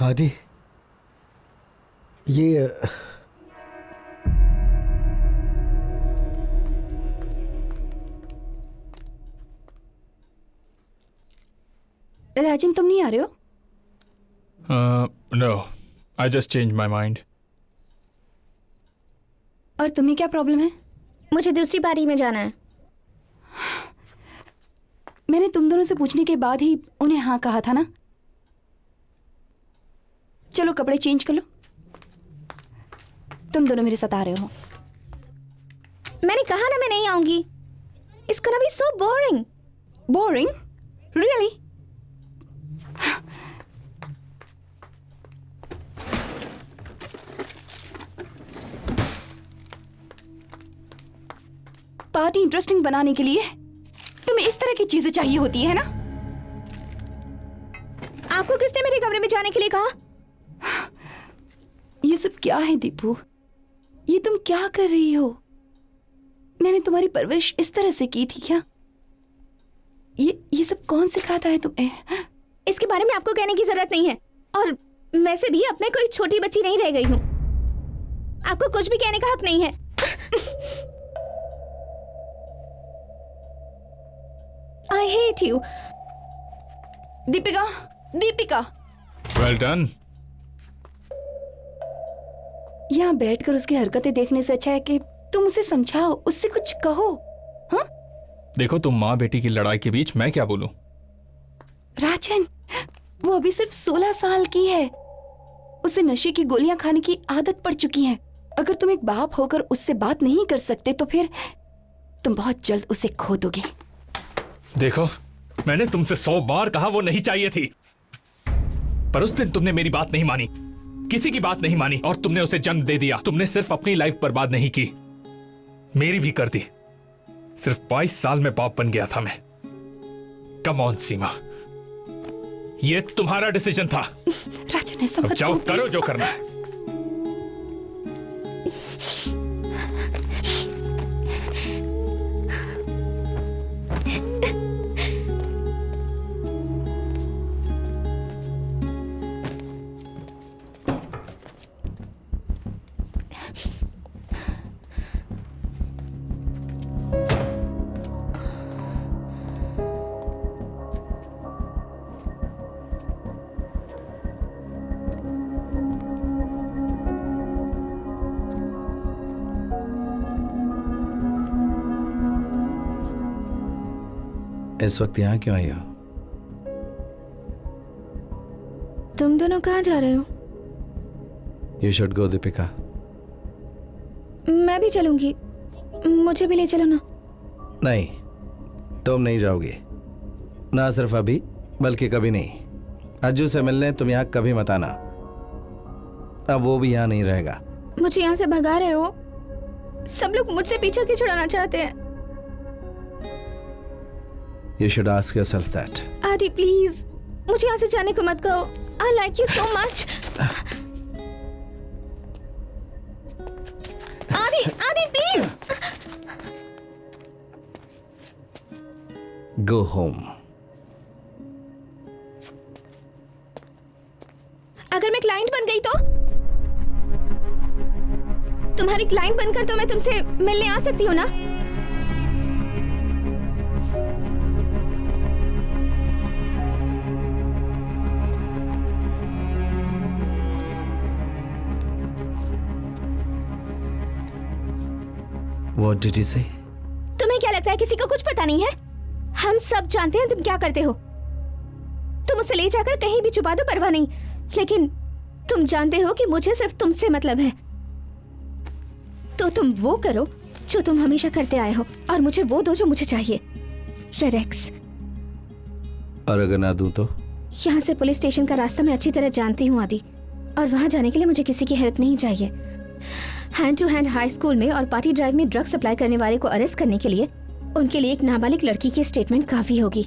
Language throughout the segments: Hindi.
आदि, ये राजन, तुम नहीं आ रहे हो? No, I just changed my mind. और तुम्हें क्या प्रॉब्लम है? मुझे दूसरी पार्टी में जाना है। मैंने तुम दोनों से पूछने के बाद ही उन्हें हाँ कहा था ना। चलो कपड़े चेंज कर लो। तुम दोनों मेरे साथ आ रहे हो। मैंने कहा ना मैं नहीं आऊंगी। It's gonna be so boring. Boring? Really? Party interesting बनाने के लिए तुम्हें इस तरह की चीजें चाहिए होती है ना? आपको किसने मेरे कमरे में जाने के लिए कहा? ये सब क्या है दीपू? ये तुम क्या कर रही हो? मैंने तुम्हारी परवरिश इस तरह से की थी क्या? ये सब कौन सिखाता है तुम्हें? इसके बारे में आपको कहने की जरूरत नहीं है। और वैसे भी अब मैं कोई छोटी बच्ची नहीं रह गई हूँ। आपको कुछ भी कहने का हक नहीं है। I hate you. Deepika, Deepika, Well done. यहाँ बैठकर उसकी हरकतें देखने से अच्छा है कि तुम उसे समझाओ, उससे कुछ कहो। हाँ? देखो, तुम माँ बेटी की लड़ाई के बीच मैं क्या बोलूं? राजन, वो अभी सिर्फ 16 साल की है। उसे नशे की गोलियां खाने की आदत पड़ चुकी है। अगर तुम एक बाप होकर उससे बात नहीं कर सकते तो फिर तुम बहुत जल्द उसे खो दोगे। देखो, मैंने तुमसे 100 बार कहा वो नहीं चाहिए थी, पर उस दिन तुमने मेरी बात नहीं मानी, किसी की बात नहीं मानी और तुमने उसे जन्म दे दिया। तुमने सिर्फ अपनी लाइफ बर्बाद नहीं की, मेरी भी कर दी। सिर्फ 22 साल में बाप बन गया था मैं। कम ऑन सीमा, ये तुम्हारा डिसीजन था। राजन, ऐसा अब मत जाओ, करो, करो please। जो करना है। इस वक्त यहाँ क्यों आई हो? तुम दोनों कहाँ जा रहे हो? You should go Deepika. मैं भी चलूंगी, मुझे भी ले चलो ना। नहीं, तुम नहीं जाओगी। ना सिर्फ अभी, बल्कि कभी नहीं। अज्जू से मिलने तुम यहाँ कभी मत आना। अब वो भी यहाँ नहीं रहेगा। मुझे यहाँ से भगा रहे हो? सब लोग मुझसे पीछा क्यों छुड़ाना चाहते हैं? You should ask yourself that. आदि प्लीज, मुझे यहाँ से जाने को मत कहो। I like you so much. आदि, आदि प्लीज। Go home. अगर मैं क्लाइंट बन गई तो? तुम्हारी क्लाइंट बनकर तो मैं तुमसे मिलने आ सकती हूँ ना? What did you say? तुम्हें क्या लगता है किसी को कुछ पता नहीं है? हम सब जानते हैं तुम क्या करते हो। तुम उसे ले जाकर कहीं भी छुपा दो, परवाह नहीं, लेकिन तुम जानते हो कि मुझे सिर्फ तुमसे मतलब है। तो तुम वो करो जो तुम हमेशा करते आए हो और मुझे वो दो जो मुझे चाहिए, रेड एक्स। और अगर ना दूं तो? यहाँ से पुलिस स्टेशन का रास्ता मैं अच्छी तरह जानती हूँ आदि, और वहाँ जाने के लिए मुझे किसी की हेल्प नहीं चाहिए। Hand to hand high school में और पार्टी ड्राइव में ड्रग सप्लाई करने वाले को अरेस्ट करने के लिए उनके लिए एक नाबालिग लड़की की स्टेटमेंट काफी होगी।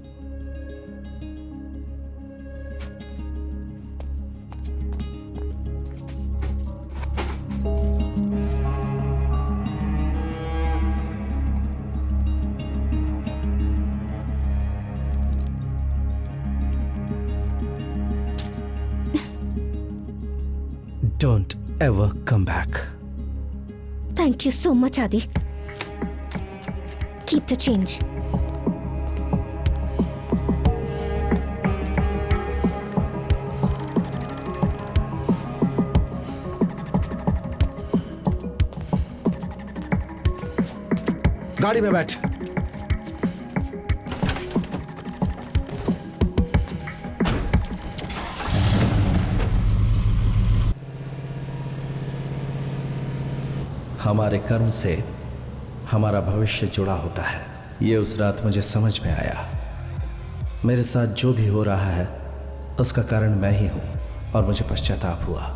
Don't ever come back. Thank you so much, Adi. Keep the change. गाड़ी में बैठ। हमारे कर्म से हमारा भविष्य जुड़ा होता है। ये उस रात मुझे समझ में आया। मेरे साथ जो भी हो रहा है उसका कारण मैं ही हूं और मुझे पश्चाताप हुआ।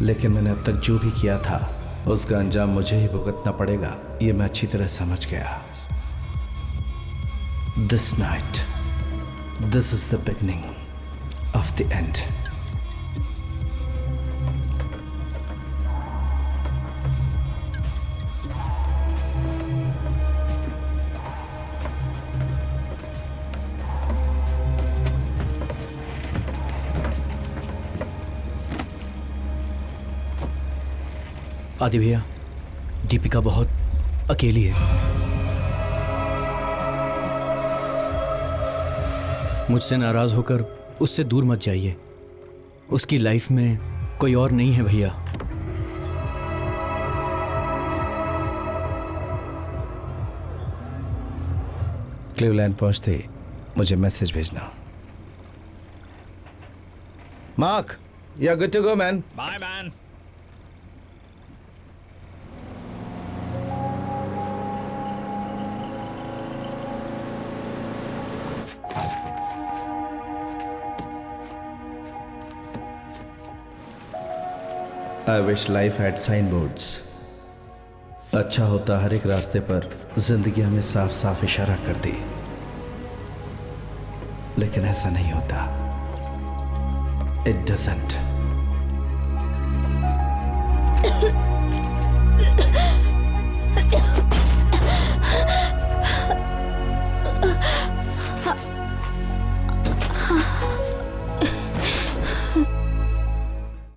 लेकिन मैंने अब तक जो भी किया था उसका अंजाम मुझे ही भुगतना पड़ेगा, ये मैं अच्छी तरह समझ गया। This night, this is the beginning of the end. आदि भैया, दीपिका बहुत अकेली है। मुझसे नाराज होकर उससे दूर मत जाइए। उसकी लाइफ में कोई और नहीं है भैया। क्लीवलैंड पहुंचते मुझे मैसेज भेजना। Mark, you are good to go man. Bye man. I wish life had signboards. अच्छा होता हर एक रास्ते पर जिंदगी हमें साफ साफ इशारा करती, लेकिन ऐसा नहीं होता। It doesn't.